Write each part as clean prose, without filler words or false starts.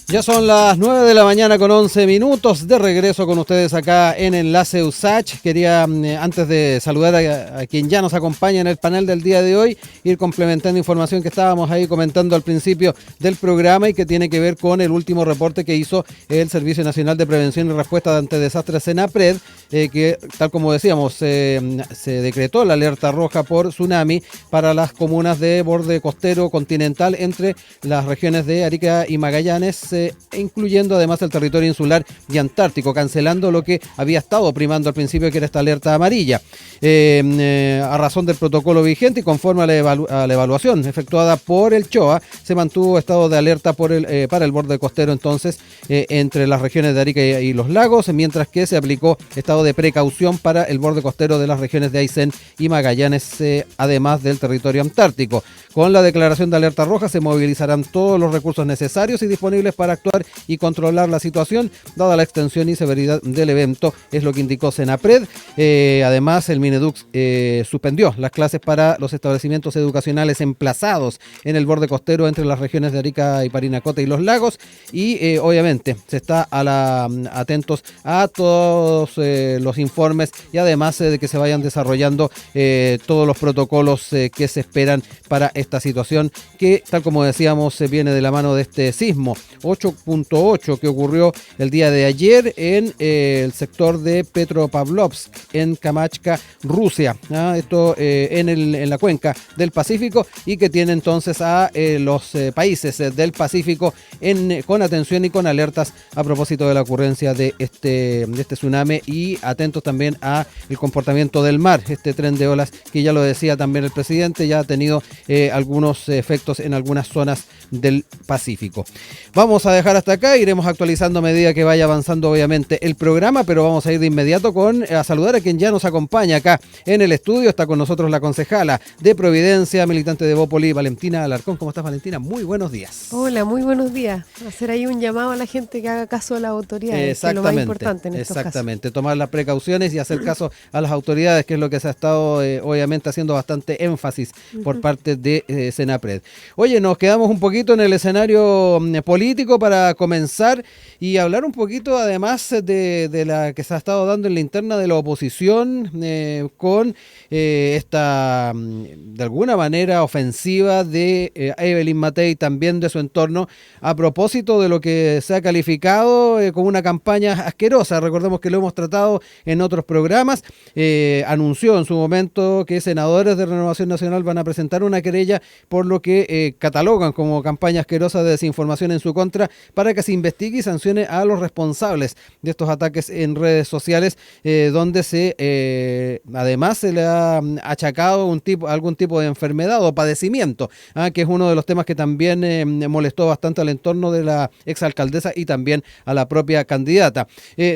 Ya son las 9 de la mañana con 11 minutos, de regreso con ustedes acá en Enlace USACH. Quería, antes de saludar a quien ya nos acompaña en el panel del día de hoy, ir complementando información que estábamos ahí comentando al principio del programa y que tiene que ver con el último reporte que hizo el Servicio Nacional de Prevención y Respuesta ante Desastres, SENAPRED, que tal como decíamos, se decretó la alerta roja por tsunami para las comunas de borde costero continental entre las regiones de Arica y Magallanes, incluyendo además el territorio insular y antártico, cancelando lo que había estado primando al principio, que era esta alerta amarilla. A razón del protocolo vigente y conforme a la evaluación efectuada por el CHOA, se mantuvo estado de alerta para el borde costero entonces entre las regiones de Arica y los lagos, mientras que se aplicó estado de precaución para el borde costero de las regiones de Aysén y Magallanes, además del territorio antártico. Con la declaración de alerta roja se movilizarán todos los recursos necesarios y disponibles para actuar y controlar la situación, dada la extensión y severidad del evento, es lo que indicó SENAPRED. Además, el Mineduc suspendió las clases para los establecimientos educacionales emplazados en el borde costero entre las regiones de Arica y Parinacota y los lagos, y obviamente se está atentos a todos los informes y además de que se vayan desarrollando todos los protocolos que se esperan para esta situación, que tal como decíamos viene de la mano de este sismo 8.8 que ocurrió el día de ayer en el sector de Petropavlovsk, en Kamachka, Rusia. Esto en la cuenca del Pacífico, y que tiene entonces a los países del Pacífico con atención y con alertas a propósito de la ocurrencia de este tsunami, y atentos también a el comportamiento del mar. Este tren de olas, que ya lo decía también el presidente, ya ha tenido algunos efectos en algunas zonas del Pacífico. Vamos a dejar hasta acá, iremos actualizando a medida que vaya avanzando obviamente el programa, pero vamos a ir de inmediato a saludar a quien ya nos acompaña acá en el estudio. Está con nosotros la concejala de Providencia, militante de Bópoli, Valentina Alarcón. ¿Cómo estás, Valentina? Muy buenos días. Hola, muy buenos días. Hacer ahí un llamado a la gente que haga caso a las autoridades, que es lo más importante en estos casos. Exactamente, tomar las precauciones y hacer caso a las autoridades, que es lo que se ha estado obviamente haciendo bastante énfasis por parte de SENAPRED. Oye, nos quedamos un poquito en el escenario político para comenzar y hablar un poquito además de la que se ha estado dando en la interna de la oposición, con esta de alguna manera ofensiva de Evelyn Matei, también de su entorno, a propósito de lo que se ha calificado como una campaña asquerosa. Recordemos que lo hemos tratado en otros programas. Anunció en su momento que senadores de Renovación Nacional van a presentar una querella por lo que catalogan como campaña asquerosa de desinformación en su contra, para que se investigue y sancione a los responsables de estos ataques en redes sociales, donde además se le ha achacado algún tipo de enfermedad o padecimiento, que es uno de los temas que también molestó bastante al entorno de la exalcaldesa y también a la propia candidata.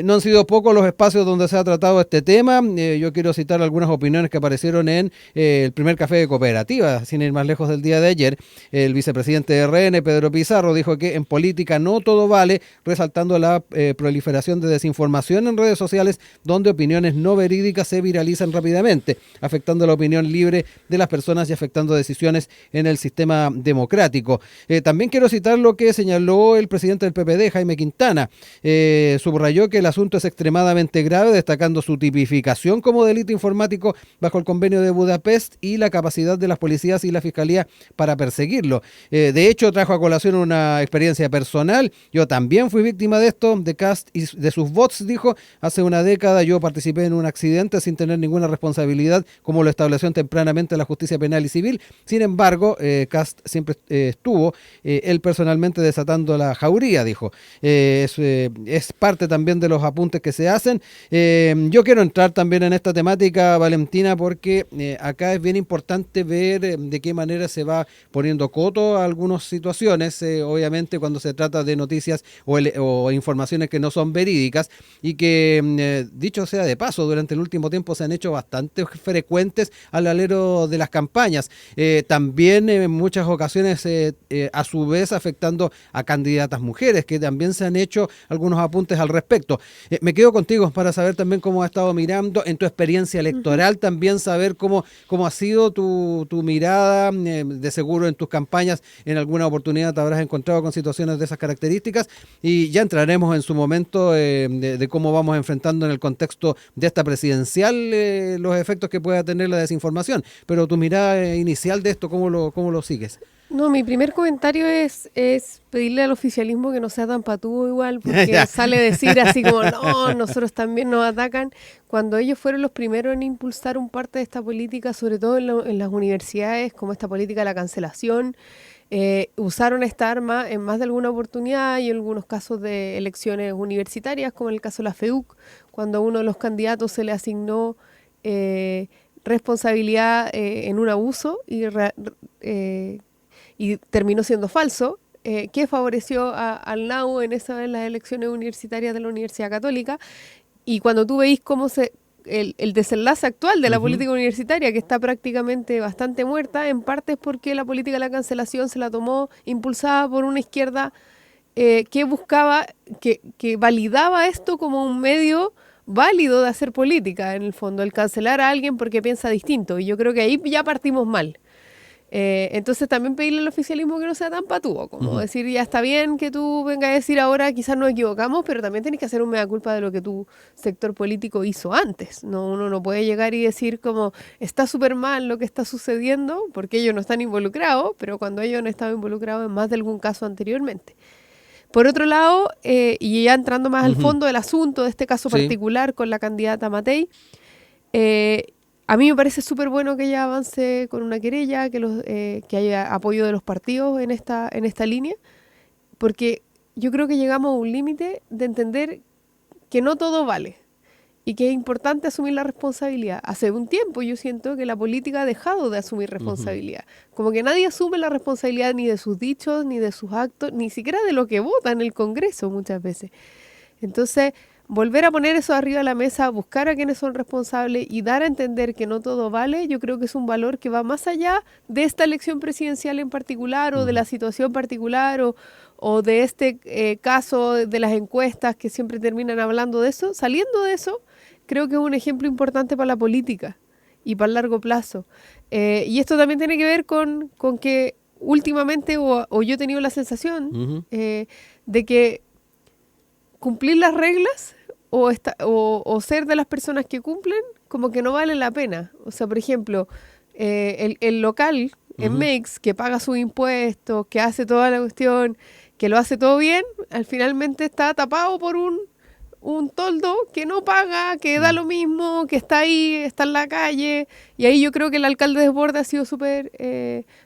No han sido pocos los espacios donde se ha tratado este tema. Yo quiero citar algunas opiniones que aparecieron en el primer café de cooperativa, sin ir más lejos, del día de ayer. El vicepresidente de RN, Pedro Pizarro, dijo que en política no todo vale, resaltando la proliferación de desinformación en redes sociales, donde opiniones no verídicas se viralizan rápidamente, afectando la opinión libre de las personas y afectando decisiones en el sistema democrático. También quiero citar lo que señaló el presidente del PPD, Jaime Quintana. Subrayó que el asunto es extremadamente grave, destacando su tipificación como delito informático bajo el convenio de Budapest y la capacidad de las policías y la fiscalía para perseguirlo. De hecho, trajo a colación una experiencia personal. Yo también fui víctima de esto, de Kast y de sus bots, dijo. Hace una década yo participé en un accidente sin tener ninguna responsabilidad, como lo estableció tempranamente la justicia penal y civil. Sin embargo, Kast siempre estuvo él personalmente desatando la jauría, dijo. Es parte también de los apuntes que se hacen. Yo quiero entrar también en esta temática, Valentina, porque acá es bien importante ver de qué manera se va poniendo coto a algunas situaciones. Obviamente, cuando se se trata de noticias o informaciones que no son verídicas y que, dicho sea de paso, durante el último tiempo se han hecho bastante frecuentes al alero de las campañas. También en muchas ocasiones, a su vez, afectando a candidatas mujeres, que también se han hecho algunos apuntes al respecto. Me quedo contigo para saber también cómo has estado mirando en tu experiencia electoral, también saber cómo ha sido tu mirada, de seguro en tus campañas en alguna oportunidad te habrás encontrado con situaciones de esas características y ya entraremos en su momento de cómo vamos enfrentando en el contexto de esta presidencial los efectos que pueda tener la desinformación, pero tu mirada inicial de esto, ¿cómo lo sigues? No, mi primer comentario es pedirle al oficialismo que no sea tan patudo igual, porque sale a decir así como, no, nosotros también nos atacan, cuando ellos fueron los primeros en impulsar un parte de esta política, sobre todo en las universidades, como esta política de la cancelación. Usaron esta arma en más de alguna oportunidad y en algunos casos de elecciones universitarias, como en el caso de la FEUC, cuando a uno de los candidatos se le asignó responsabilidad en un abuso y terminó siendo falso, que favoreció al NAU en las elecciones universitarias de la Universidad Católica. Y cuando tú veis cómo el desenlace actual de la política universitaria, que está prácticamente bastante muerta, en parte es porque la política de la cancelación se la tomó impulsada por una izquierda que buscaba, que validaba esto como un medio válido de hacer política, en el fondo, el cancelar a alguien porque piensa distinto. Y yo creo que ahí ya partimos mal. Entonces también pedirle al oficialismo que no sea tan patúo, como decir, ya está bien que tú vengas a decir ahora quizás nos equivocamos, pero también tienes que hacer un mea culpa de lo que tu sector político hizo antes. No, uno no puede llegar y decir como está súper mal lo que está sucediendo, porque ellos no están involucrados, pero cuando ellos han estado involucrados en más de algún caso anteriormente. Por otro lado, y ya entrando más al fondo del asunto de este caso particular con la candidata Matei, a mí me parece súper bueno que ella avance con una querella, que haya apoyo de los partidos en esta línea, porque yo creo que llegamos a un límite de entender que no todo vale y que es importante asumir la responsabilidad. Hace un tiempo yo siento que la política ha dejado de asumir responsabilidad. Como que nadie asume la responsabilidad ni de sus dichos, ni de sus actos, ni siquiera de lo que vota en el Congreso muchas veces. Entonces, volver a poner eso arriba de la mesa, buscar a quienes son responsables y dar a entender que no todo vale, yo creo que es un valor que va más allá de esta elección presidencial en particular o de la situación particular o de este caso de las encuestas que siempre terminan hablando de eso. Saliendo de eso, creo que es un ejemplo importante para la política y para el largo plazo. Y esto también tiene que ver con que últimamente, o yo he tenido la sensación de que cumplir las reglas o ser de las personas que cumplen, como que no vale la pena. O sea, por ejemplo, el local en Mex, que paga sus impuestos, que hace toda la cuestión, que lo hace todo bien, al finalmente está tapado por un toldo que no paga, que da lo mismo, que está ahí, está en la calle. Y ahí yo creo que el alcalde de Desbordes ha sido súper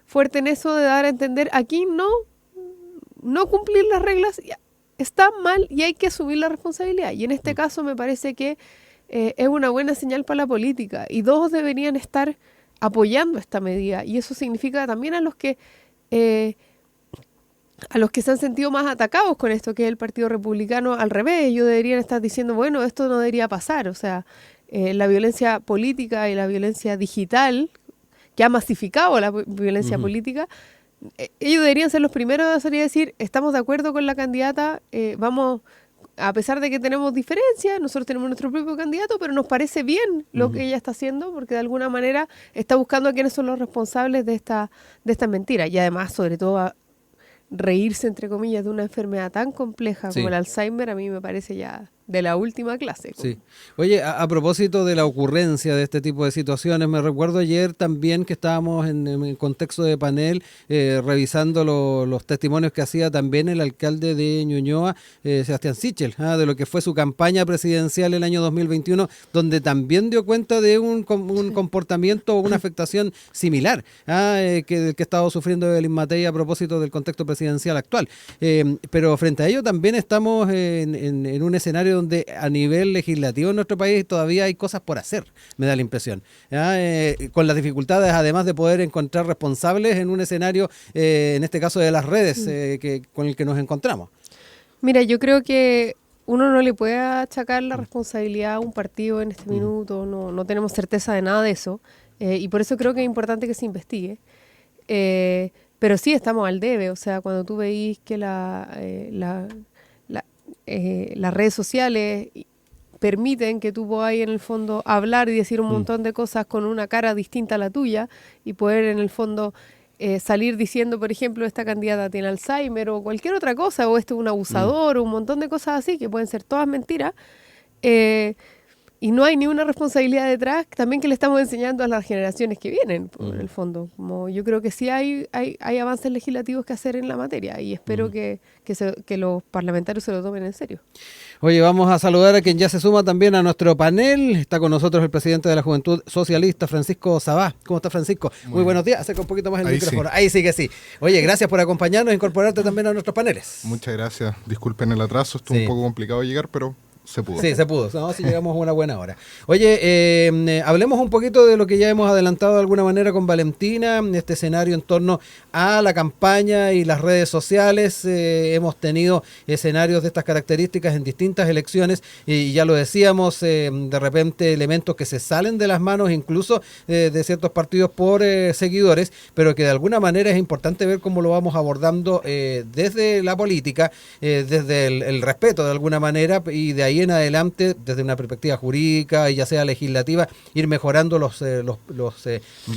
fuerte en eso de dar a entender, aquí no cumplir las reglas está mal y hay que asumir la responsabilidad. Y en este caso me parece que es una buena señal para la política y todos deberían estar apoyando esta medida. Y eso significa también a los que se han sentido más atacados con esto, que es el Partido Republicano, al revés. Ellos deberían estar diciendo, bueno, esto no debería pasar. O sea, la violencia política y la violencia digital, que ha masificado la violencia política, ellos deberían ser los primeros a salir a decir, estamos de acuerdo con la candidata, vamos, a pesar de que tenemos diferencias, nosotros tenemos nuestro propio candidato, pero nos parece bien lo que ella está haciendo, porque de alguna manera está buscando a quienes son los responsables de esta mentira. Y además, sobre todo, a reírse, entre comillas, de una enfermedad tan compleja como el Alzheimer, a mí me parece ya de la última clase. Sí. Oye, a propósito de la ocurrencia de este tipo de situaciones, me recuerdo ayer también que estábamos en contexto de panel revisando los testimonios que hacía también el alcalde de Ñuñoa, Sebastián Sichel, de lo que fue su campaña presidencial el año 2021, donde también dio cuenta de un comportamiento o una afectación similar que ha estado sufriendo Evelyn Matei a propósito del contexto presidencial actual. Pero frente a ello también estamos en un escenario donde a nivel legislativo en nuestro país todavía hay cosas por hacer, me da la impresión. ¿Ya? Con las dificultades, además de poder encontrar responsables en un escenario, en este caso de las redes, con el que nos encontramos. Mira, yo creo que uno no le puede achacar la responsabilidad a un partido en este minuto, no tenemos certeza de nada de eso, y por eso creo que es importante que se investigue. Pero sí estamos al debe, o sea, cuando tú veís que las redes sociales permiten que tú puedas en el fondo hablar y decir un montón de cosas con una cara distinta a la tuya y poder en el fondo salir diciendo, por ejemplo, esta candidata tiene Alzheimer o cualquier otra cosa, o este es un abusador, o un montón de cosas así que pueden ser todas mentiras. Y no hay ni una responsabilidad detrás, también que le estamos enseñando a las generaciones que vienen, en el fondo. Como yo creo que sí hay avances legislativos que hacer en la materia y espero que los parlamentarios se lo tomen en serio. Oye, vamos a saludar a quien ya se suma también a nuestro panel. Está con nosotros el presidente de la Juventud Socialista, Francisco Sabá. ¿Cómo está, Francisco? Muy buenos días. Acerca un poquito más el micrófono. Sí. Ahí sí que sí. Oye, gracias por acompañarnos e incorporarte también a nuestros paneles. Muchas gracias. Disculpen el atraso, estuvo un poco complicado llegar, pero se pudo. Sí, se pudo. No, si llegamos a una buena hora. Oye, hablemos un poquito de lo que ya hemos adelantado de alguna manera con Valentina, este escenario en torno a la campaña y las redes sociales. Hemos tenido escenarios de estas características en distintas elecciones y ya lo decíamos, de repente elementos que se salen de las manos incluso de ciertos partidos por seguidores, pero que de alguna manera es importante ver cómo lo vamos abordando desde la política, desde el respeto de alguna manera, y de ahí en adelante, desde una perspectiva jurídica y ya sea legislativa, ir mejorando los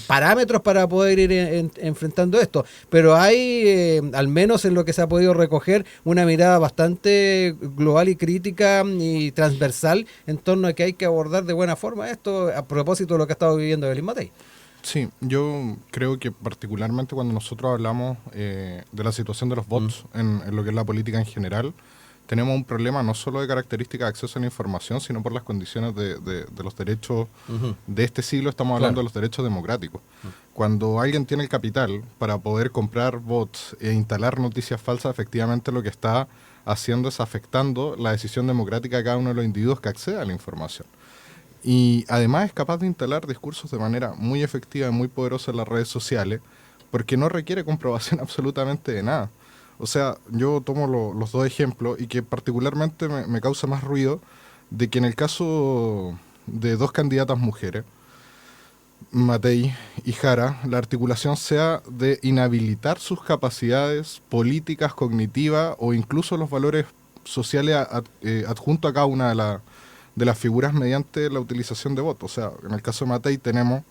parámetros para poder ir enfrentando esto. Pero hay, al menos en lo que se ha podido recoger, una mirada bastante global y crítica y transversal en torno a que hay que abordar de buena forma esto, a propósito de lo que ha estado viviendo Evelyn Matei. Sí, yo creo que particularmente cuando nosotros hablamos de la situación de los bots en lo que es la política en general, tenemos un problema no solo de características de acceso a la información, sino por las condiciones de los derechos de este siglo. Estamos hablando de los derechos democráticos. Cuando alguien tiene el capital para poder comprar bots e instalar noticias falsas, efectivamente lo que está haciendo es afectando la decisión democrática de cada uno de los individuos que accede a la información. Y además es capaz de instalar discursos de manera muy efectiva y muy poderosa en las redes sociales, porque no requiere comprobación absolutamente de nada. O sea, yo tomo los dos ejemplos y que particularmente me causa más ruido de que en el caso de dos candidatas mujeres, Matei y Jara, la articulación sea de inhabilitar sus capacidades políticas, cognitivas o incluso los valores sociales adjuntos a cada una de las figuras mediante la utilización de votos. O sea, en el caso de Matei tenemos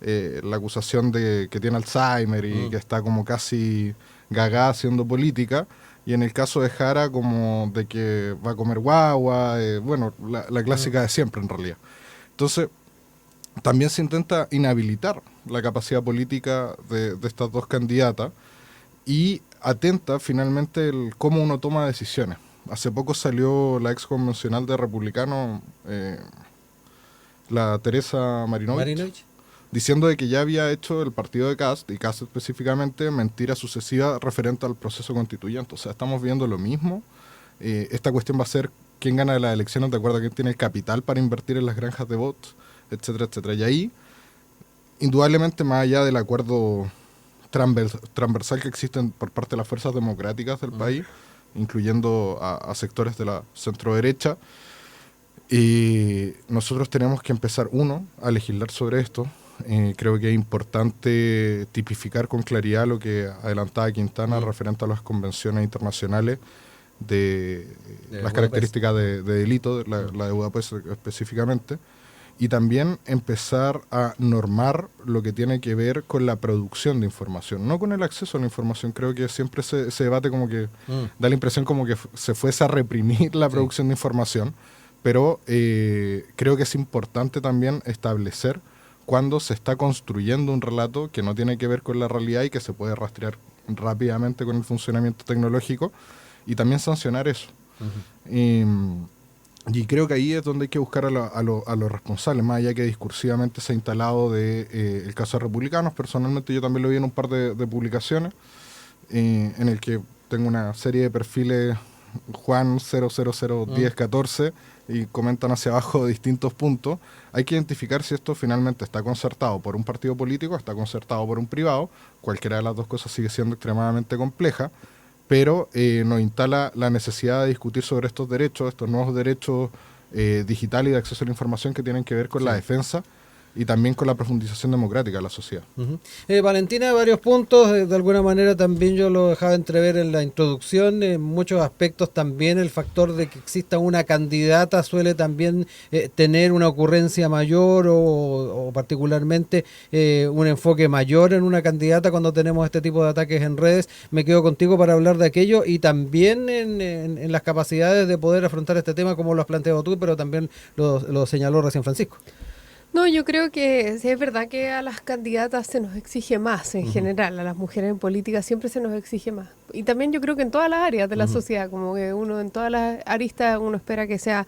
la acusación de que tiene Alzheimer y que está como casi gaga haciendo política, y en el caso de Jara como de que va a comer guagua, bueno, la clásica de siempre en realidad. Entonces, también se intenta inhabilitar la capacidad política de estas dos candidatas y atenta finalmente el cómo uno toma decisiones. Hace poco salió la ex convencional de Republicano, la Teresa Marinovich, diciendo de que ya había hecho el partido de Kast, y Kast específicamente, mentiras sucesivas referente al proceso constituyente. O sea, estamos viendo lo mismo. Esta cuestión va a ser quién gana las elecciones de acuerdo a quién tiene el capital para invertir en las granjas de votos, etcétera, etcétera. Y ahí, indudablemente, más allá del acuerdo transversal que existe por parte de las fuerzas democráticas del país, incluyendo a sectores de la centroderecha, y nosotros tenemos que empezar, a legislar sobre esto. Creo que es importante tipificar con claridad lo que adelantaba Quintana referente a las convenciones internacionales de las características de delito, la de Budapest específicamente, y también empezar a normar lo que tiene que ver con la producción de información, no con el acceso a la información. Creo que siempre se debate como que da la impresión como que se fuese a reprimir la producción de información, pero creo que es importante también establecer cuando se está construyendo un relato que no tiene que ver con la realidad y que se puede rastrear rápidamente con el funcionamiento tecnológico, y también sancionar eso. Y creo que ahí es donde hay que buscar a los responsables, más allá que discursivamente se ha instalado el caso de Republicanos. Personalmente yo también lo vi en un par de publicaciones, en el que tengo una serie de perfiles Juan 0001014, y comentan hacia abajo distintos puntos. Hay que identificar si esto finalmente está concertado por un partido político, está concertado por un privado. Cualquiera de las dos cosas sigue siendo extremadamente compleja, pero nos instala la necesidad de discutir sobre estos derechos, estos nuevos derechos digitales y de acceso a la información que tienen que ver con la defensa y también con la profundización democrática de la sociedad. Valentina, varios puntos, de alguna manera también yo lo dejaba entrever en la introducción, en muchos aspectos también el factor de que exista una candidata suele también tener una ocurrencia mayor o particularmente un enfoque mayor en una candidata cuando tenemos este tipo de ataques en redes. Me quedo contigo para hablar de aquello y también en las capacidades de poder afrontar este tema como lo has planteado tú, pero también lo señaló recién Francisco. No, yo creo que sí es verdad que a las candidatas se nos exige más en general, a las mujeres en política siempre se nos exige más. Y también yo creo que en todas las áreas de la sociedad, como que uno en todas las aristas uno espera que sea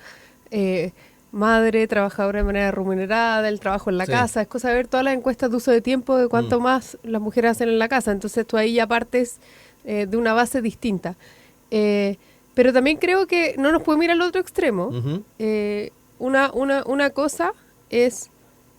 madre, trabajadora de manera remunerada, el trabajo en la casa, es cosa de ver todas las encuestas de uso de tiempo de cuánto más las mujeres hacen en la casa, entonces tú ahí ya partes de una base distinta. Pero también creo que no nos podemos ir al otro extremo. Una cosa es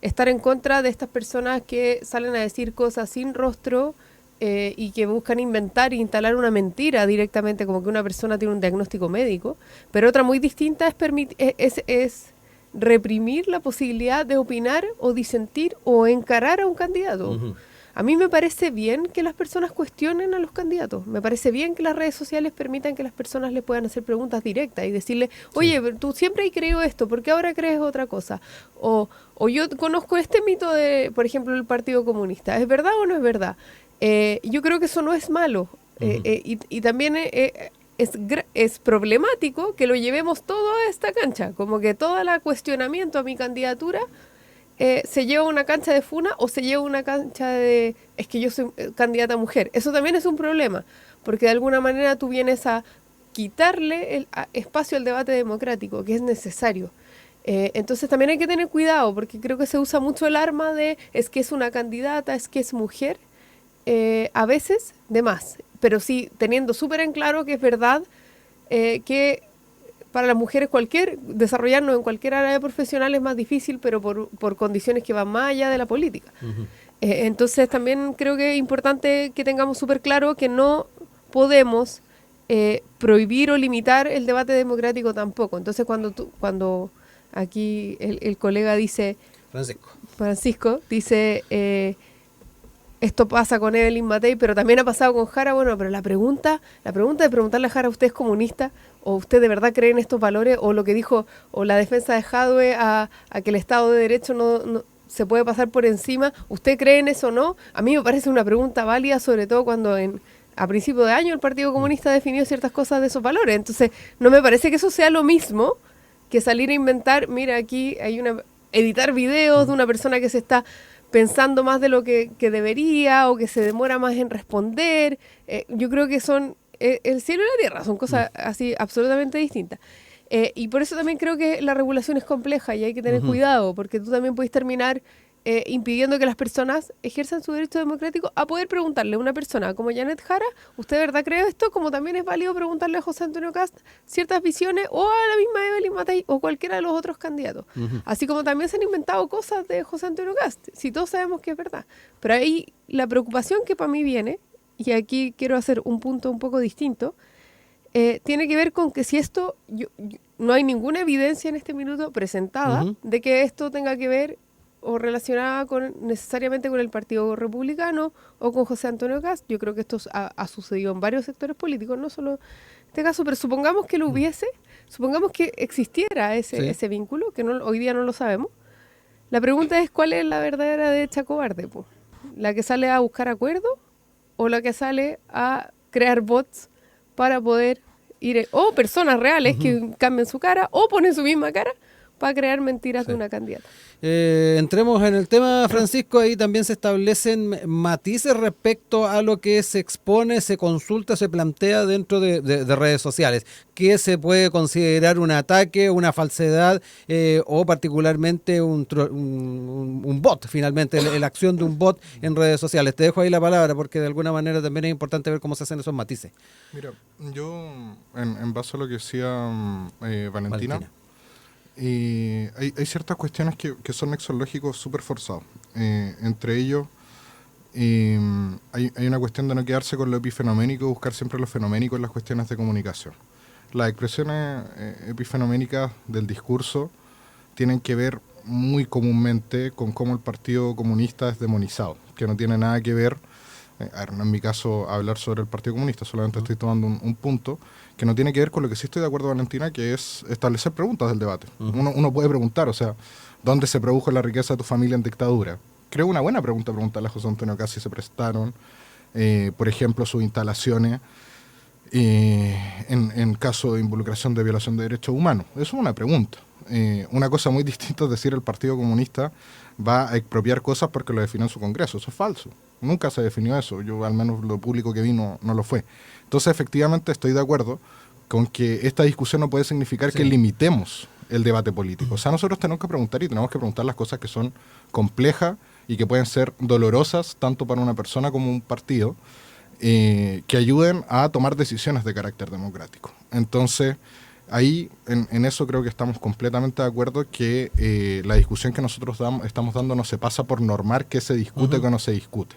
estar en contra de estas personas que salen a decir cosas sin rostro y que buscan inventar e instalar una mentira directamente, como que una persona tiene un diagnóstico médico. Pero otra muy distinta es reprimir la posibilidad de opinar o disentir o encarar a un candidato. A mí me parece bien que las personas cuestionen a los candidatos. Me parece bien que las redes sociales permitan que las personas le puedan hacer preguntas directas y decirle, oye, tú siempre has creído esto, ¿por qué ahora crees otra cosa? O yo conozco este mito de, por ejemplo, el Partido Comunista. ¿Es verdad o no es verdad? Yo creo que eso no es malo. Y también es problemático que lo llevemos todo a esta cancha. Como que todo el cuestionamiento a mi candidatura se lleva a una cancha de funa o se lleva a una cancha de es que yo soy candidata mujer. Eso también es un problema, porque de alguna manera tú vienes a quitarle el espacio al debate democrático, que es necesario. Entonces también hay que tener cuidado, porque creo que se usa mucho el arma de es que es una candidata, es que es mujer, a veces de más, pero sí teniendo súper en claro que es verdad que para las mujeres desarrollarnos en cualquier área profesional es más difícil, pero por condiciones que van más allá de la política. Entonces también creo que es importante que tengamos súper claro que no podemos prohibir o limitar el debate democrático tampoco. Entonces cuando aquí el colega dice, Francisco dice, esto pasa con Evelyn Matei, pero también ha pasado con Jara. Bueno, pero la pregunta de preguntarle a Jara, ¿usted es comunista? ¿O usted de verdad cree en estos valores? O lo que dijo, o la defensa de Jadwe a que el Estado de Derecho no se puede pasar por encima. ¿Usted cree en eso o no? A mí me parece una pregunta válida, sobre todo cuando a principio de año el Partido Comunista definió ciertas cosas de esos valores. Entonces, no me parece que eso sea lo mismo que salir a inventar, mira, aquí hay editar videos de una persona que se está pensando más de lo que debería o que se demora más en responder. Yo creo que son el cielo y la tierra, son cosas así absolutamente distintas. Y por eso también creo que la regulación es compleja y hay que tener cuidado, porque tú también puedes terminar impidiendo que las personas ejerzan su derecho democrático a poder preguntarle a una persona como Janet Jara, ¿usted de verdad cree esto? Como también es válido preguntarle a José Antonio Kast ciertas visiones o a la misma Evelyn Matei o cualquiera de los otros candidatos. Así como también se han inventado cosas de José Antonio Kast, si todos sabemos que es verdad. Pero ahí la preocupación que para mí viene, y aquí quiero hacer un punto un poco distinto, tiene que ver con que si esto, no hay ninguna evidencia en este minuto presentada de que esto tenga que ver o relacionada necesariamente con el Partido Republicano o con José Antonio Kast. Yo creo que esto ha sucedido en varios sectores políticos, no solo en este caso, pero supongamos que lo hubiese, supongamos que existiera ese vínculo, que hoy día no lo sabemos. La pregunta es, ¿cuál es la verdadera derecha cobarde? Po? ¿La que sale a buscar acuerdo o la que sale a crear bots para poder ir, o personas reales que cambien su cara o ponen su misma cara para crear mentiras de una candidata? Entremos en el tema, Francisco. Ahí también se establecen matices respecto a lo que se expone, se consulta, se plantea dentro de redes sociales. ¿Qué se puede considerar un ataque, una falsedad o particularmente un bot, finalmente, la acción de un bot en redes sociales? Te dejo ahí la palabra porque de alguna manera también es importante ver cómo se hacen esos matices. Mira, yo en base a lo que decía Valentina, hay ciertas cuestiones que son nexos lógicos súper forzados. Entre ellos, hay una cuestión de no quedarse con lo epifenoménico, buscar siempre lo fenoménico en las cuestiones de comunicación. Las expresiones epifenoménicas del discurso tienen que ver muy comúnmente con cómo el Partido Comunista es demonizado, que no tiene nada que ver, no en mi caso hablar sobre el Partido Comunista, solamente estoy tomando un punto, que no tiene que ver con lo que sí estoy de acuerdo, Valentina, que es establecer preguntas del debate. Uno puede preguntar, o sea, ¿dónde se produjo la riqueza de tu familia en dictadura? Creo una buena pregunta preguntarle a José Antonio Casi se prestaron, por ejemplo, sus instalaciones en caso de involucración de violación de derechos humanos. Eso es una pregunta. Una cosa muy distinta es decir el Partido Comunista va a expropiar cosas porque lo definió en su Congreso. Eso es falso. Nunca se definió eso. Yo, al menos lo público que vi, no lo fue. Entonces, efectivamente, estoy de acuerdo con que esta discusión no puede significar que limitemos el debate político. O sea, nosotros tenemos que preguntar y tenemos que preguntar las cosas que son complejas y que pueden ser dolorosas tanto para una persona como un partido, que ayuden a tomar decisiones de carácter democrático. Entonces, ahí, en eso creo que estamos completamente de acuerdo, que la discusión que nosotros estamos dando no se pasa por normar qué se discute o qué no se discute,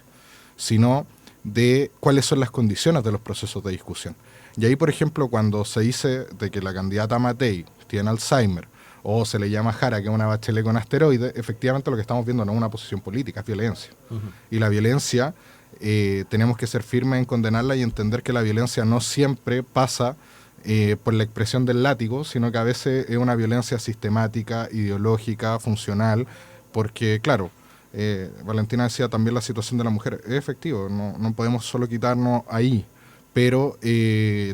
sino de cuáles son las condiciones de los procesos de discusión. Y ahí, por ejemplo, cuando se dice de que la candidata Matei tiene Alzheimer, o se le llama Jara, que es una Bachelet con asteroides, efectivamente lo que estamos viendo no es una posición política, es violencia. Y la violencia, tenemos que ser firmes en condenarla y entender que la violencia no siempre pasa por la expresión del látigo, sino que a veces es una violencia sistemática, ideológica, funcional, porque, claro, Valentina decía también la situación de la mujer, es efectivo, no podemos solo quitarnos ahí, pero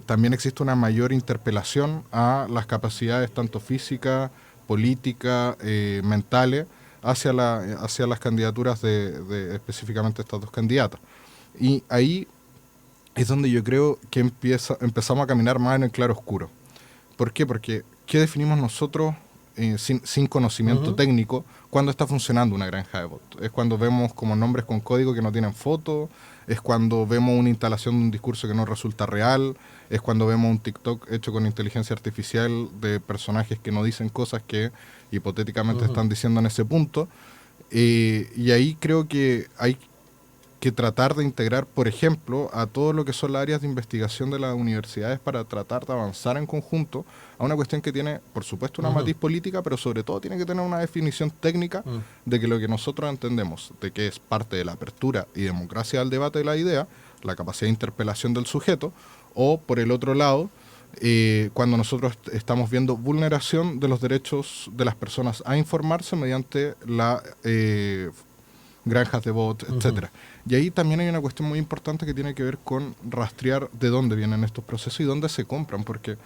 también existe una mayor interpelación a las capacidades tanto físicas, políticas, mentales, hacia las candidaturas de específicamente estas dos candidatas. Y ahí es donde yo creo que empezamos a caminar más en el claro oscuro. ¿Por qué? Porque ¿qué definimos nosotros sin conocimiento técnico cuando está funcionando una granja de votos? Es cuando vemos como nombres con código que no tienen foto, es cuando vemos una instalación de un discurso que no resulta real, es cuando vemos un TikTok hecho con inteligencia artificial de personajes que no dicen cosas que hipotéticamente están diciendo en ese punto. Y ahí creo que hay que tratar de integrar, por ejemplo, a todo lo que son las áreas de investigación de las universidades para tratar de avanzar en conjunto a una cuestión que tiene, por supuesto, una matiz política, pero sobre todo tiene que tener una definición técnica de que lo que nosotros entendemos, de que es parte de la apertura y democracia del debate de la idea, la capacidad de interpelación del sujeto, o, por el otro lado, cuando nosotros estamos viendo vulneración de los derechos de las personas a informarse mediante la granjas de bots, etcétera. Y ahí también hay una cuestión muy importante que tiene que ver con rastrear de dónde vienen estos procesos y dónde se compran, porque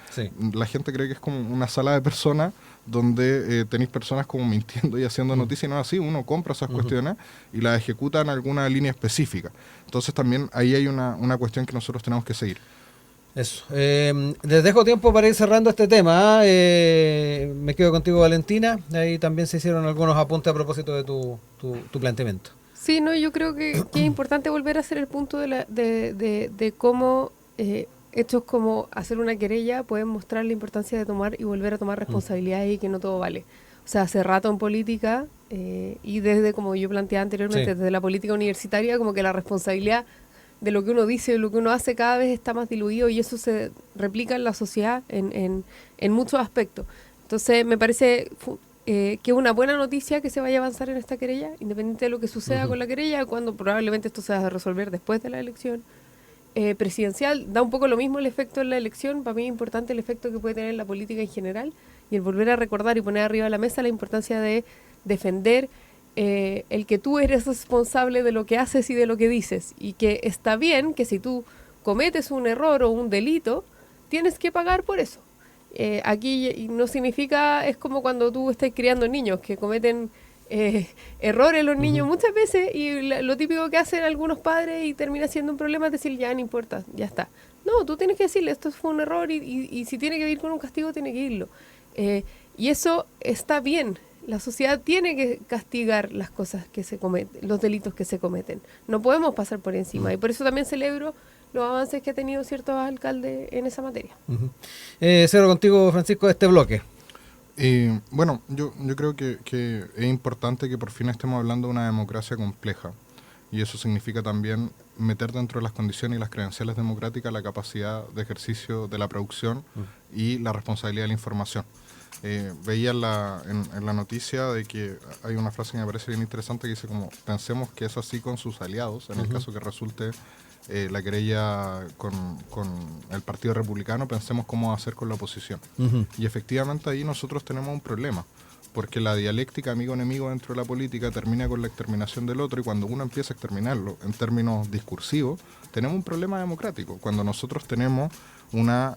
la gente cree que es como una sala de personas donde tenéis personas como mintiendo y haciendo noticias, y no es así, uno compra esas cuestiones y las ejecuta en alguna línea específica. Entonces también ahí hay una cuestión que nosotros tenemos que seguir. Eso. Les dejo tiempo para ir cerrando este tema. Me quedo contigo, Valentina. Ahí también se hicieron algunos apuntes a propósito de tu planteamiento. Sí, no, yo creo que es importante volver a hacer el punto de cómo hechos como hacer una querella pueden mostrar la importancia de tomar y volver a tomar responsabilidades y que no todo vale. O sea, hace rato en política y desde, como yo planteaba anteriormente, desde la política universitaria, como que la responsabilidad de lo que uno dice, de lo que uno hace cada vez está más diluido y eso se replica en la sociedad en muchos aspectos. Entonces, me parece que es una buena noticia que se vaya a avanzar en esta querella, independiente de lo que suceda con la querella, cuando probablemente esto se va a resolver después de la elección presidencial. Da un poco lo mismo el efecto en la elección. Para mí es importante el efecto que puede tener la política en general y el volver a recordar y poner arriba de la mesa la importancia de defender el que tú eres responsable de lo que haces y de lo que dices, y que está bien que si tú cometes un error o un delito, tienes que pagar por eso. Aquí no significa, es como cuando tú estás criando niños que cometen errores los niños muchas veces y lo típico que hacen algunos padres y termina siendo un problema es decir, ya no importa, ya está. No, tú tienes que decirle, esto fue un error y si tiene que ir con un castigo, tiene que irlo. Y eso está bien. La sociedad tiene que castigar las cosas que se cometen, los delitos que se cometen. No podemos pasar por encima. Y por eso también celebro los avances que ha tenido ciertos alcaldes en esa materia. Cierro contigo, Francisco, este bloque. Bueno, yo creo que es importante que por fin estemos hablando de una democracia compleja. Y eso significa también meter dentro de las condiciones y las credenciales democráticas la capacidad de ejercicio de la producción y la responsabilidad de la información. Veía en la noticia de que hay una frase que me parece bien interesante que dice como, pensemos que es así con sus aliados, en el caso que resulte la querella con el Partido Republicano, pensemos cómo va a hacer con la oposición. Y efectivamente ahí nosotros tenemos un problema, porque la dialéctica amigo-enemigo dentro de la política termina con la exterminación del otro, y cuando uno empieza a exterminarlo en términos discursivos, tenemos un problema democrático. Cuando nosotros tenemos una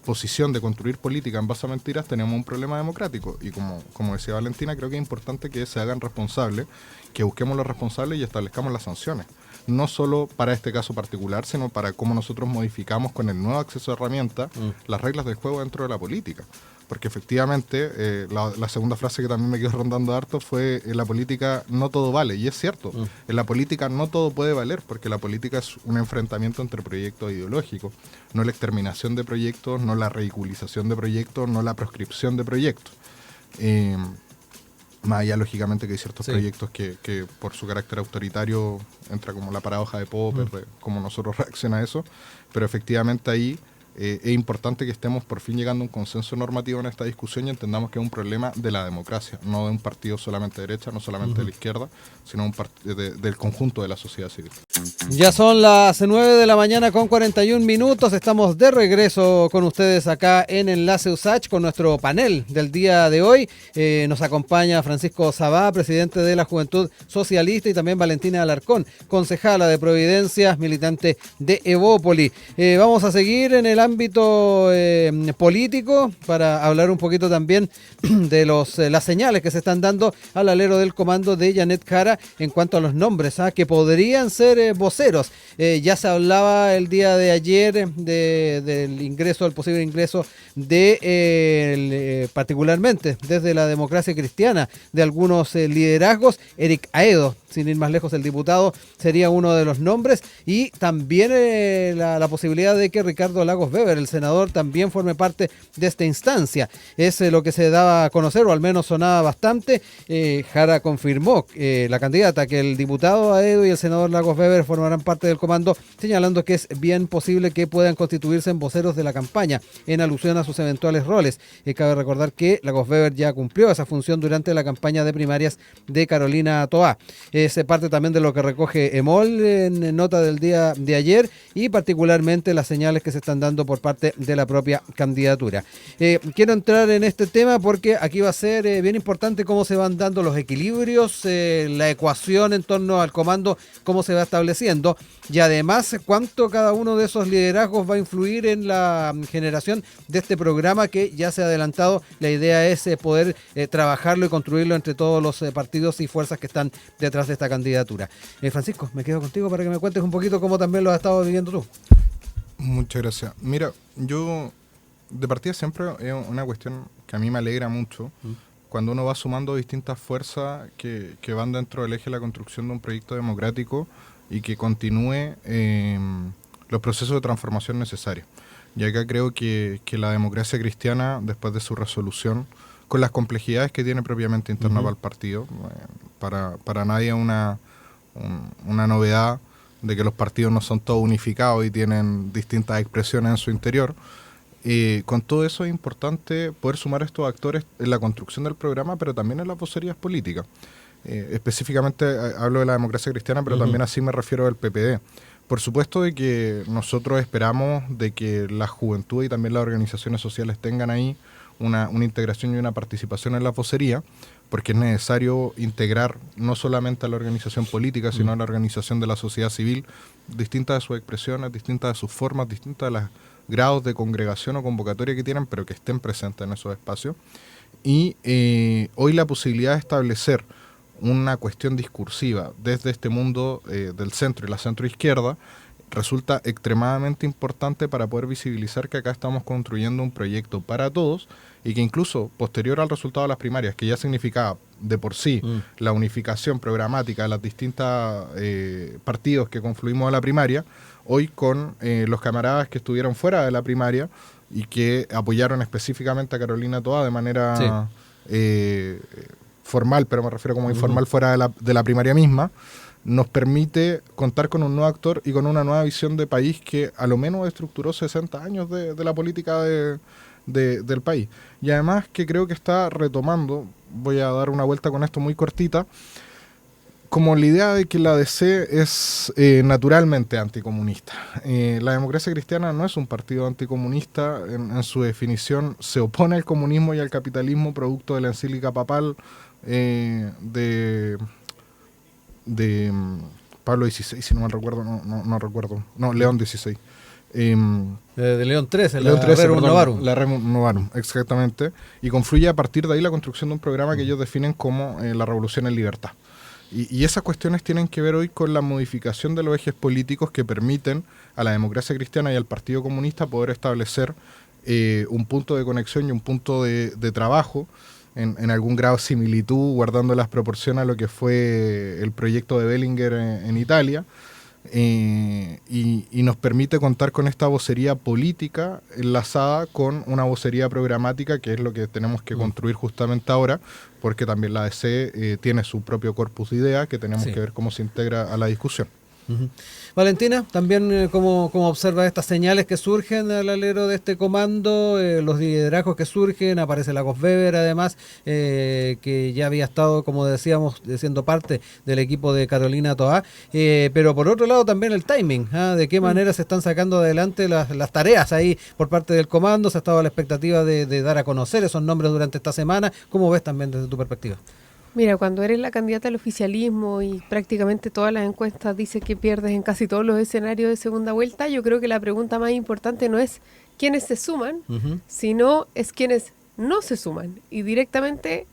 posición de construir política en base a mentiras, tenemos un problema democrático. Y como decía Valentina, creo que es importante que se hagan responsables, que busquemos los responsables y establezcamos las sanciones. No solo para este caso particular, sino para cómo nosotros modificamos con el nuevo acceso a herramientas las reglas del juego dentro de la política. Porque efectivamente, la segunda frase que también me quedó rondando harto fue: en la política no todo vale. Y es cierto, en la política no todo puede valer, porque la política es un enfrentamiento entre proyectos ideológicos, no la exterminación de proyectos, no la ridiculización de proyectos, no la proscripción de proyectos. Más allá, lógicamente, que hay ciertos proyectos que por su carácter autoritario entra como la paradoja de Popper, de cómo nosotros reacciona a eso, pero efectivamente ahí es importante que estemos por fin llegando a un consenso normativo en esta discusión y entendamos que es un problema de la democracia, no de un partido solamente de derecha, no solamente de la izquierda, sino del conjunto de la sociedad civil. Ya son las 9 de la mañana con 41 minutos. Estamos de regreso con ustedes acá en Enlace USACH con nuestro panel del día de hoy. Nos acompaña Francisco Sabá, presidente de la Juventud Socialista, y también Valentina Alarcón, concejala de Providencia, militante de Evópoli. Vamos a seguir en el ámbito político para hablar un poquito también de las señales que se están dando al alero del comando de Janet Jara en cuanto a los nombres que podrían ser voceros. Ya se hablaba el día de ayer del posible ingreso de, particularmente desde la Democracia Cristiana, de algunos liderazgos. Eric Aedo, sin ir más lejos, el diputado, sería uno de los nombres, y también la posibilidad de que Ricardo Lagos Weber, el senador, también forme parte de esta instancia. Es lo que se daba a conocer, o al menos sonaba bastante. Jara confirmó, la candidata, que el diputado Aedo y el senador Lagos Weber formarán parte del comando, señalando que es bien posible que puedan constituirse en voceros de la campaña, en alusión a sus eventuales roles. Cabe recordar que Lagos Weber ya cumplió esa función durante la campaña de primarias de Carolina Toá. Es parte también de lo que recoge EMOL en nota del día de ayer, y particularmente las señales que se están dando por parte de la propia candidatura. Quiero entrar en este tema porque aquí va a ser bien importante cómo se van dando los equilibrios, la ecuación en torno al comando, cómo se va estableciendo, y además cuánto cada uno de esos liderazgos va a influir en la generación de este programa, que ya se ha adelantado. La idea es poder trabajarlo y construirlo entre todos los partidos y fuerzas que están detrás de esta candidatura. Francisco, me quedo contigo para que me cuentes un poquito cómo también lo has estado viviendo tú. Muchas gracias. Mira, yo de partida siempre es una cuestión que a mí me alegra mucho, cuando uno va sumando distintas fuerzas que van dentro del eje de la construcción de un proyecto democrático y que continúe los procesos de transformación necesarios. Y acá creo que la democracia cristiana, después de su resolución, con las complejidades que tiene propiamente interna para el partido, para nadie una novedad de que los partidos no son todos unificados y tienen distintas expresiones en su interior. Con todo eso es importante poder sumar a estos actores en la construcción del programa, pero también en las vocerías políticas. Específicamente hablo de la democracia cristiana, pero también así me refiero al PPD. Por supuesto de que nosotros esperamos de que la juventud y también las organizaciones sociales tengan ahí una integración y una participación en la vocería, porque es necesario integrar no solamente a la organización política, sino a la organización de la sociedad civil, distintas de sus expresiones, distintas de sus formas, distintas de los grados de congregación o convocatoria que tienen, pero que estén presentes en esos espacios. Y hoy la posibilidad de establecer una cuestión discursiva desde este mundo del centro y la centroizquierda resulta extremadamente importante para poder visibilizar que acá estamos construyendo un proyecto para todos, y que incluso posterior al resultado de las primarias, que ya significaba de por sí la unificación programática de las distintas partidos que confluimos a la primaria, hoy con los camaradas que estuvieron fuera de la primaria y que apoyaron específicamente a Carolina Toá de manera formal, pero me refiero como informal fuera de la primaria misma, nos permite contar con un nuevo actor y con una nueva visión de país que a lo menos estructuró 60 años de la política del país. Y además que creo que está retomando, voy a dar una vuelta con esto muy cortita, como la idea de que la DC es naturalmente anticomunista. La Democracia Cristiana no es un partido anticomunista, en su definición se opone al comunismo y al capitalismo producto de la encíclica papal de Pablo XVI, si no mal recuerdo, no recuerdo, León XVI. De León XIII, León XIII, Rerum Novarum. La Rerum Novarum, exactamente. Y confluye a partir de ahí la construcción de un programa que ellos definen como la revolución en libertad. Y esas cuestiones tienen que ver hoy con la modificación de los ejes políticos que permiten a la Democracia Cristiana y al Partido Comunista poder establecer un punto de conexión y un punto de trabajo en algún grado de similitud, guardando las proporciones a lo que fue el proyecto de Bellinger en Italia, y nos permite contar con esta vocería política enlazada con una vocería programática, que es lo que tenemos que construir justamente ahora, porque también la DC tiene su propio corpus de ideas que tenemos que ver cómo se integra a la discusión. Valentina, también cómo observa estas señales que surgen al alero de este comando, los liderazgos que surgen, aparece Lagos Weber además, que ya había estado, como decíamos, siendo parte del equipo de Carolina Toá, pero por otro lado también el timing, de qué manera se están sacando adelante las tareas ahí por parte del comando. Se ha estado a la expectativa de dar a conocer esos nombres durante esta semana. ¿Cómo ves también desde tu perspectiva? Mira, cuando eres la candidata al oficialismo y prácticamente todas las encuestas dicen que pierdes en casi todos los escenarios de segunda vuelta, yo creo que la pregunta más importante no es quiénes se suman, sino es quiénes no se suman. Y directamente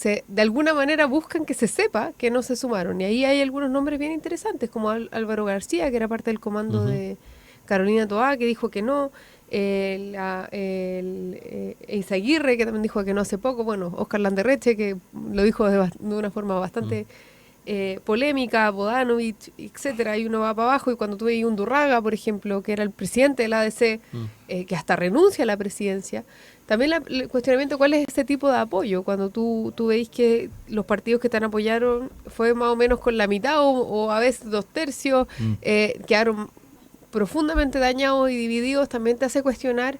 de alguna manera buscan que se sepa que no se sumaron. Y ahí hay algunos nombres bien interesantes, como Álvaro García, que era parte del comando de Carolina Toá, que dijo que no. Eizaguirre, que también dijo que no hace poco, bueno, Óscar Landerreche, que lo dijo de una forma bastante polémica, Bodanovich, etcétera, y uno va para abajo, y cuando tú veis Undurraga, por ejemplo, que era el presidente de la ADC, que hasta renuncia a la presidencia, también el cuestionamiento, ¿cuál es ese tipo de apoyo? Cuando tú veis que los partidos que te apoyaron fue más o menos con la mitad o a veces 2/3, quedaron profundamente dañados y divididos, también te hace cuestionar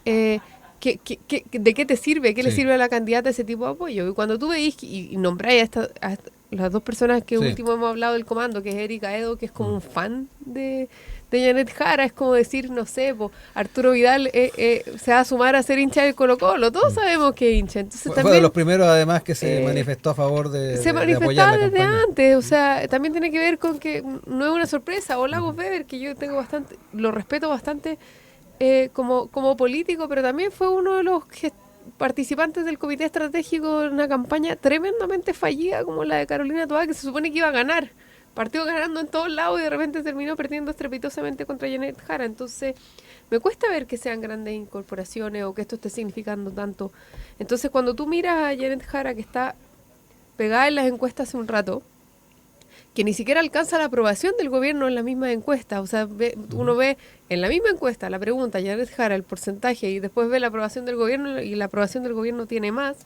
de qué te sirve, qué le sirve a la candidata ese tipo de apoyo. Y cuando tú veis y nombráis a las dos personas que último hemos hablado del comando, que es Erika Edo, que es como un fan de Janet Jara, es como decir, no sé, Arturo Vidal se va a sumar a ser hincha del Colo-Colo, todos sabemos que es hincha. Entonces, fue también, de los primeros además que se manifestó a favor de manifestaba de desde antes, o sea, también tiene que ver con que no es una sorpresa. O Lagos Weber, que yo tengo bastante, lo respeto bastante como político, pero también fue uno de los participantes del comité estratégico de una campaña tremendamente fallida como la de Carolina Toá, que se supone que iba a ganar. Partió ganando en todos lados y de repente terminó perdiendo estrepitosamente contra Janet Jara. Entonces, me cuesta ver que sean grandes incorporaciones o que esto esté significando tanto. Entonces, cuando tú miras a Janet Jara, que está pegada en las encuestas hace un rato, que ni siquiera alcanza la aprobación del gobierno en la misma encuesta. O sea, uno ve en la misma encuesta la pregunta, Janet Jara, el porcentaje, y después ve la aprobación del gobierno y la aprobación del gobierno tiene más,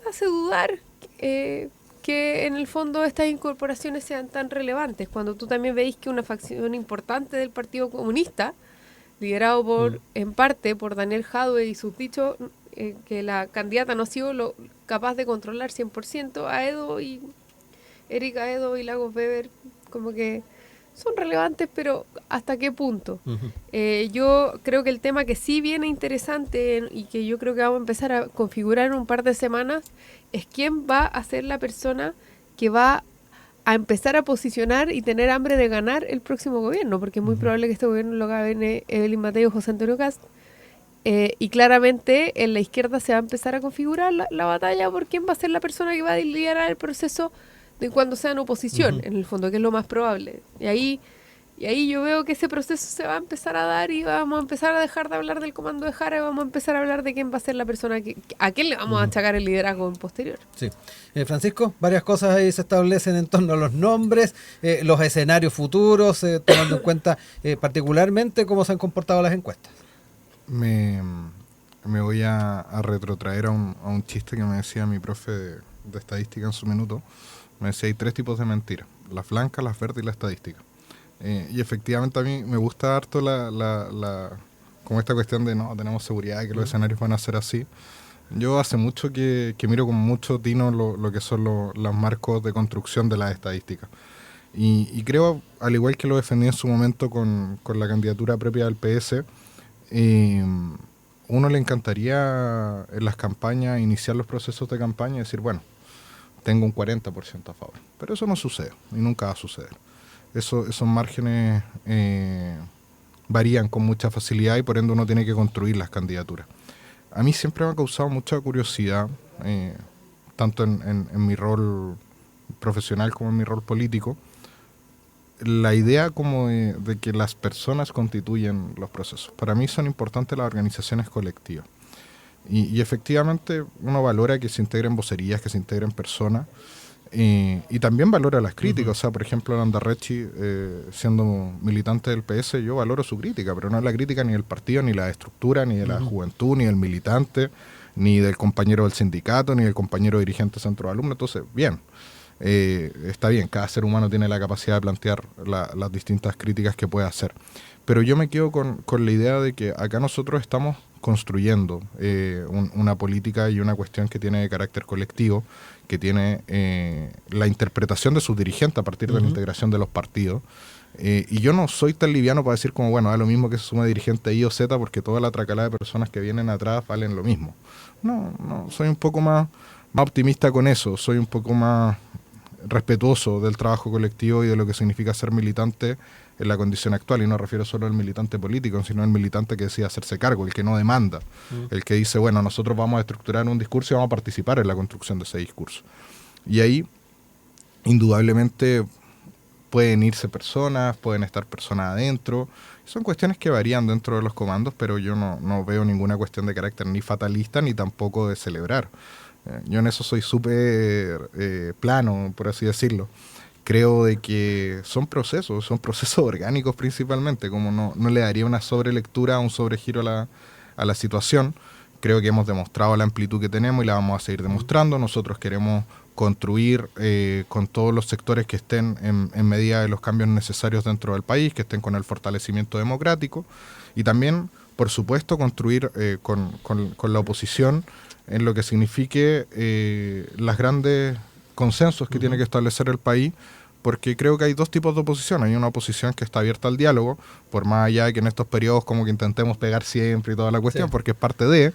hace dudar que en el fondo estas incorporaciones sean tan relevantes, cuando tú también veis que una facción importante del Partido Comunista, liderado en parte por Daniel Jadwe y sus dichos, que la candidata no ha sido capaz de controlar 100% a Erika Edo y Lagos Weber, como que son relevantes, pero ¿hasta qué punto? Yo creo que el tema que sí viene interesante y que yo creo que vamos a empezar a configurar en un par de semanas es quién va a ser la persona que va a empezar a posicionar y tener hambre de ganar el próximo gobierno, porque es muy probable que este gobierno lo gane Evelyn Mateo y José Antonio Kast. Y claramente en la izquierda se va a empezar a configurar la batalla por quién va a ser la persona que va a liderar el proceso de cuando sean oposición, en el fondo, que es lo más probable. Y ahí yo veo que ese proceso se va a empezar a dar y vamos a empezar a dejar de hablar del comando de Jara y vamos a empezar a hablar de quién va a ser la persona a quién le vamos a achacar el liderazgo en posterior. Sí. Francisco, varias cosas ahí se establecen en torno a los nombres, los escenarios futuros, tomando en cuenta particularmente cómo se han comportado las encuestas. me, me voy a retrotraer a un chiste que me decía mi profe de estadística en su minuto. Me decía, hay 3 tipos de mentiras: las blancas, las verdes y la estadística. Y efectivamente a mí me gusta harto como esta cuestión de no, tenemos seguridad de que los escenarios van a ser así. Yo hace mucho que miro con mucho tino lo que son los marcos de construcción de las estadísticas. Y creo, al igual que lo defendí en su momento con la candidatura propia del PS, uno le encantaría en las campañas iniciar los procesos de campaña y decir, bueno, tengo un 40% a favor. Pero eso no sucede y nunca va a suceder. Esos márgenes varían con mucha facilidad y por ende uno tiene que construir las candidaturas. A mí siempre me ha causado mucha curiosidad, tanto en mi rol profesional como en mi rol político, la idea como de que las personas constituyen los procesos. Para mí son importantes las organizaciones colectivas. Y efectivamente uno valora que se integren vocerías, que se integren personas, y también valora las críticas. O sea, por ejemplo, Landarrechi, siendo militante del PS, yo valoro su crítica, pero no es la crítica ni del partido, ni la estructura, ni de la juventud, ni del militante, ni del compañero del sindicato, ni del compañero dirigente centro de alumnos. Entonces, bien, está bien, cada ser humano tiene la capacidad de plantear las distintas críticas que puede hacer. Pero yo me quedo con la idea de que acá nosotros estamos construyendo una política y una cuestión que tiene carácter colectivo, que tiene la interpretación de sus dirigentes a partir de la integración de los partidos. Y yo no soy tan liviano para decir como, bueno, da lo mismo que se sume dirigente Y o Z porque toda la tracalada de personas que vienen atrás valen lo mismo. No, soy un poco más optimista con eso, soy un poco más respetuoso del trabajo colectivo y de lo que significa ser militante en la condición actual, y no refiero solo al militante político, sino al militante que decide hacerse cargo, el que no demanda, el que dice, bueno, nosotros vamos a estructurar un discurso y vamos a participar en la construcción de ese discurso. Y ahí, indudablemente, pueden irse personas, pueden estar personas adentro, son cuestiones que varían dentro de los comandos, pero yo no veo ninguna cuestión de carácter ni fatalista, ni tampoco de celebrar. Yo en eso soy súper plano, por así decirlo. Creo de que son procesos orgánicos principalmente, como no le daría una sobrelectura, un sobregiro a la situación. Creo que hemos demostrado la amplitud que tenemos y la vamos a seguir demostrando. Nosotros queremos construir con todos los sectores que estén en medida de los cambios necesarios dentro del país, que estén con el fortalecimiento democrático, y también, por supuesto, construir con la oposición en lo que signifique las grandes consensos que tiene que establecer el país, porque creo que hay 2 tipos de oposición. Hay una oposición que está abierta al diálogo, por más allá de que en estos periodos como que intentemos pegar siempre y toda la cuestión, porque es parte de...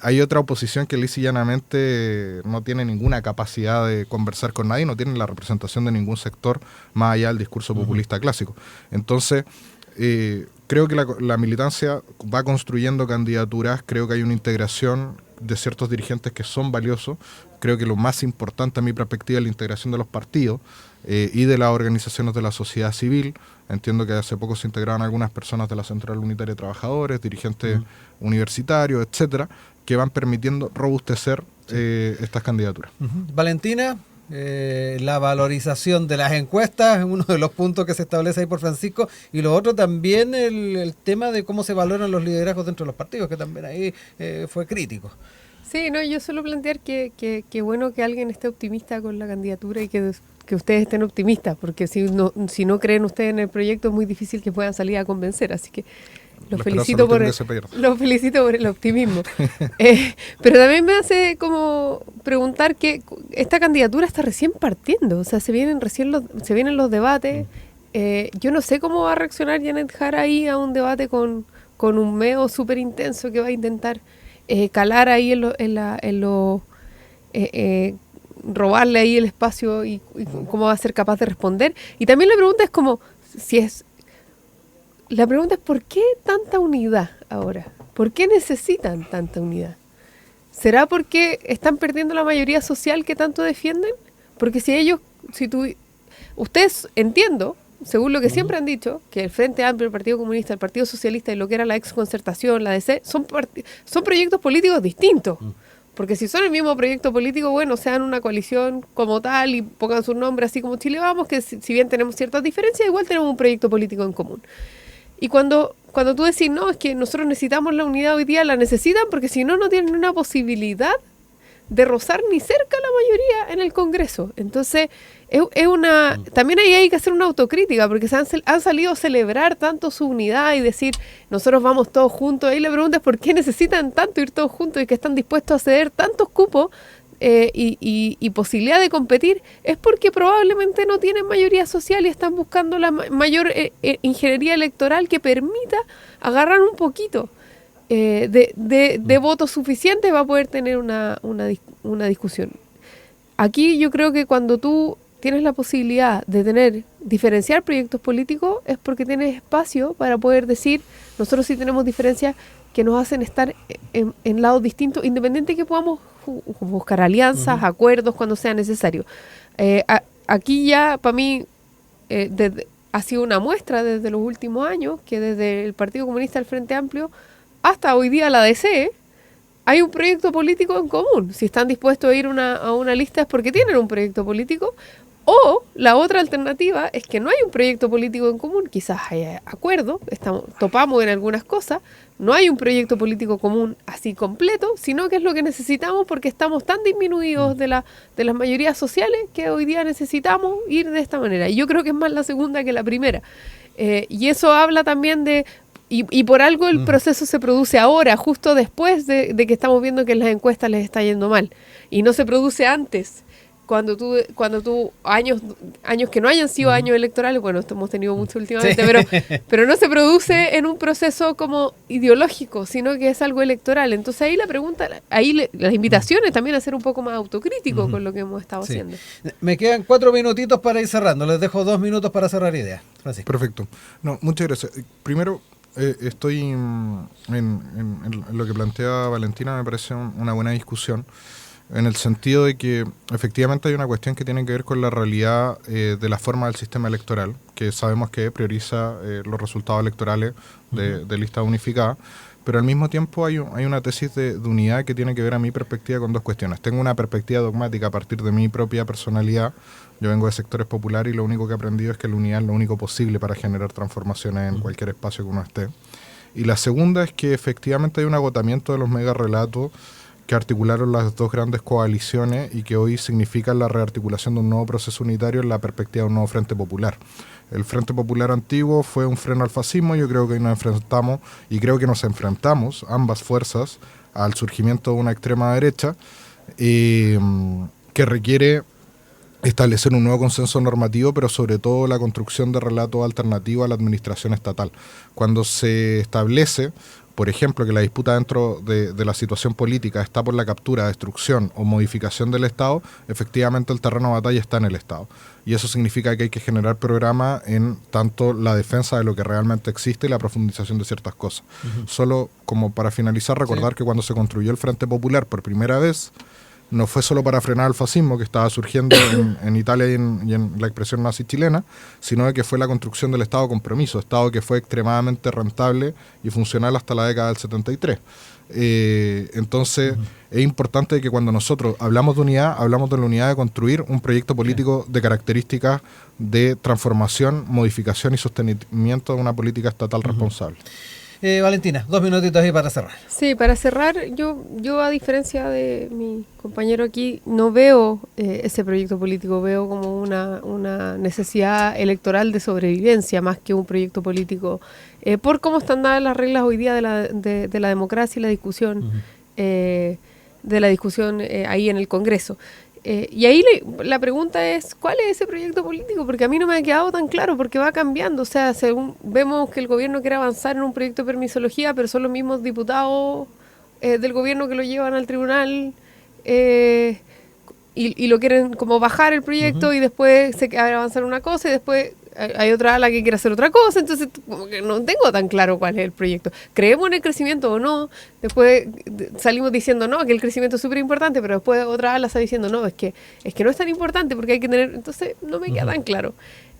hay otra oposición que lisa y llanamente no tiene ninguna capacidad de conversar con nadie, no tiene la representación de ningún sector más allá del discurso populista clásico. Entonces, creo que la militancia va construyendo candidaturas, creo que hay una integración de ciertos dirigentes que son valiosos. Creo que lo más importante a mi perspectiva es la integración de los partidos y de las organizaciones de la sociedad civil. Entiendo que hace poco se integraron algunas personas de la Central Unitaria de Trabajadores, dirigentes universitarios, etcétera, que van permitiendo robustecer estas candidaturas. Valentina, la valorización de las encuestas es uno de los puntos que se establece ahí por Francisco, y lo otro también el tema de cómo se valoran los liderazgos dentro de los partidos, que también ahí fue crítico. Sí, no, yo suelo plantear que bueno que alguien esté optimista con la candidatura y que ustedes estén optimistas, porque si no creen ustedes en el proyecto es muy difícil que puedan salir a convencer, así que los felicito por el optimismo. Pero también me hace como preguntar que esta candidatura está recién partiendo, o sea, se vienen los debates. Yo no sé cómo va a reaccionar Janet Jara ahí a un debate con un meo súper intenso que va a intentar calar ahí robarle ahí el espacio y cómo va a ser capaz de responder. Y también la pregunta es como ¿por qué tanta unidad ahora? ¿Por qué necesitan tanta unidad? ¿Será porque están perdiendo la mayoría social que tanto defienden? Porque ustedes, entiendo, según lo que siempre han dicho, que el Frente Amplio, el Partido Comunista, el Partido Socialista y lo que era la exconcertación, la DC, son proyectos políticos distintos. Porque si son el mismo proyecto político, bueno, sean una coalición como tal y pongan su nombre así como Chile Vamos, que si bien tenemos ciertas diferencias, igual tenemos un proyecto político en común. Y cuando cuando tú decís, no, es que nosotros necesitamos la unidad hoy día, la necesitan porque si no, no tienen una posibilidad de rozar ni cerca la mayoría en el Congreso. Entonces, también ahí hay que hacer una autocrítica, porque han salido a celebrar tanto su unidad y decir, nosotros vamos todos juntos. Ahí le preguntas por qué necesitan tanto ir todos juntos y que están dispuestos a ceder tantos cupos y posibilidad de competir. Es porque probablemente no tienen mayoría social y están buscando la mayor ingeniería electoral que permita agarrar un poquito de votos suficientes para poder tener una discusión. Aquí yo creo que cuando tú tienes la posibilidad de diferenciar proyectos políticos es porque tienes espacio para poder decir, nosotros sí tenemos diferencias que nos hacen estar en lados distintos, independiente de que podamos buscar alianzas, acuerdos cuando sea necesario. Aquí ya, para mí, ha sido una muestra desde los últimos años que desde el Partido Comunista, el Frente Amplio, hasta hoy día la DC, hay un proyecto político en común. Si están dispuestos a ir a una lista es porque tienen un proyecto político. O la otra alternativa es que no hay un proyecto político en común, quizás haya acuerdo, topamos en algunas cosas, no hay un proyecto político común así completo, sino que es lo que necesitamos porque estamos tan disminuidos de las mayorías sociales que hoy día necesitamos ir de esta manera. Y yo creo que es más la segunda que la primera. Y eso habla también de... Y por algo el proceso se produce ahora, justo después de que estamos viendo que en las encuestas les está yendo mal. Y no se produce antes. Cuando tú años que no hayan sido años electorales, bueno, esto hemos tenido mucho últimamente, pero no se produce en un proceso como ideológico, sino que es algo electoral. Entonces ahí la pregunta, las invitaciones también a ser un poco más autocrítico con lo que hemos estado haciendo. Me quedan 4 minutitos para ir cerrando. Les dejo 2 minutos para cerrar ideas. Francisco. Perfecto. No, muchas gracias. Primero, estoy en lo que plantea Valentina, me parece una buena discusión. En el sentido de que efectivamente hay una cuestión que tiene que ver con la realidad de la forma del sistema electoral, que sabemos que prioriza los resultados electorales de lista unificada, pero al mismo tiempo hay una tesis de unidad que tiene que ver a mi perspectiva con dos cuestiones. Tengo una perspectiva dogmática a partir de mi propia personalidad. Yo vengo de sectores populares y lo único que he aprendido es que la unidad es lo único posible para generar transformaciones en cualquier espacio que uno esté. Y la segunda es que efectivamente hay un agotamiento de los megarrelatos que articularon las dos grandes coaliciones y que hoy significan la rearticulación de un nuevo proceso unitario en la perspectiva de un nuevo Frente Popular. El Frente Popular antiguo fue un freno al fascismo, yo creo que hoy nos enfrentamos, y creo que nos enfrentamos, ambas fuerzas, al surgimiento de una extrema derecha que requiere establecer un nuevo consenso normativo, pero sobre todo la construcción de relatos alternativos a la administración estatal. Cuando se establece, por ejemplo, que la disputa dentro de la situación política está por la captura, destrucción o modificación del Estado, efectivamente el terreno de batalla está en el Estado. Y eso significa que hay que generar programas en tanto la defensa de lo que realmente existe y la profundización de ciertas cosas. Solo como para finalizar, recordar que cuando se construyó el Frente Popular por primera vez, no fue solo para frenar el fascismo que estaba surgiendo en Italia y en la expresión nazi chilena, sino que fue la construcción del Estado compromiso, Estado que fue extremadamente rentable y funcional hasta la década del 73. Entonces, es importante que cuando nosotros hablamos de unidad, hablamos de la unidad de construir un proyecto político de características de transformación, modificación y sostenimiento de una política estatal responsable. Valentina, 2 minutitos ahí para cerrar. Sí, para cerrar, yo a diferencia de mi compañero aquí, no veo ese proyecto político, veo como una necesidad electoral de sobrevivencia más que un proyecto político, por cómo están dadas las reglas hoy día de la democracia y la discusión, ahí en el Congreso. Y ahí la pregunta es, ¿cuál es ese proyecto político? Porque a mí no me ha quedado tan claro, porque va cambiando. O sea, según vemos que el gobierno quiere avanzar en un proyecto de permisología, pero son los mismos diputados del gobierno que lo llevan al tribunal y lo quieren como bajar el proyecto y después se quiere avanzar una cosa y después hay otra ala que quiere hacer otra cosa. Entonces, como que no tengo tan claro cuál es el proyecto. ¿Creemos en el crecimiento o no? Después salimos diciendo, no, que el crecimiento es súper importante, pero después otra ala está diciendo, no, es que no es tan importante porque hay que tener... Entonces, no me queda tan claro.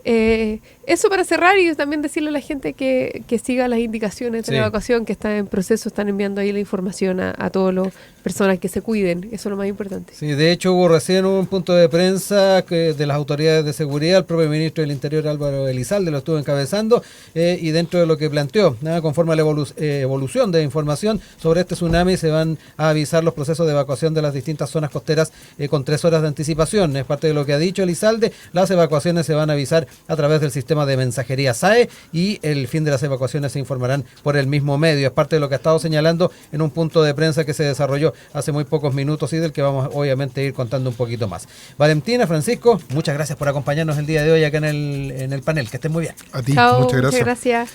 Eso para cerrar y también decirle a la gente que siga las indicaciones de la evacuación que está en proceso, están enviando ahí la información a todas las personas que se cuiden, eso es lo más importante. Sí, de hecho hubo recién un punto de prensa de las autoridades de seguridad, el propio ministro del Interior Álvaro Elizalde lo estuvo encabezando y dentro de lo que planteó, conforme a la evolución de información sobre este tsunami se van a avisar los procesos de evacuación de las distintas zonas costeras con 3 horas de anticipación. Es parte de lo que ha dicho Elizalde, las evacuaciones se van a avisar a través del sistema de mensajería SAE y el fin de las evacuaciones se informarán por el mismo medio. Es parte de lo que ha estado señalando en un punto de prensa que se desarrolló hace muy pocos minutos y del que vamos obviamente a ir contando un poquito más. Valentina, Francisco, muchas gracias por acompañarnos el día de hoy acá en el panel. Que estén muy bien. A ti, Chao, muchas gracias. Muchas gracias.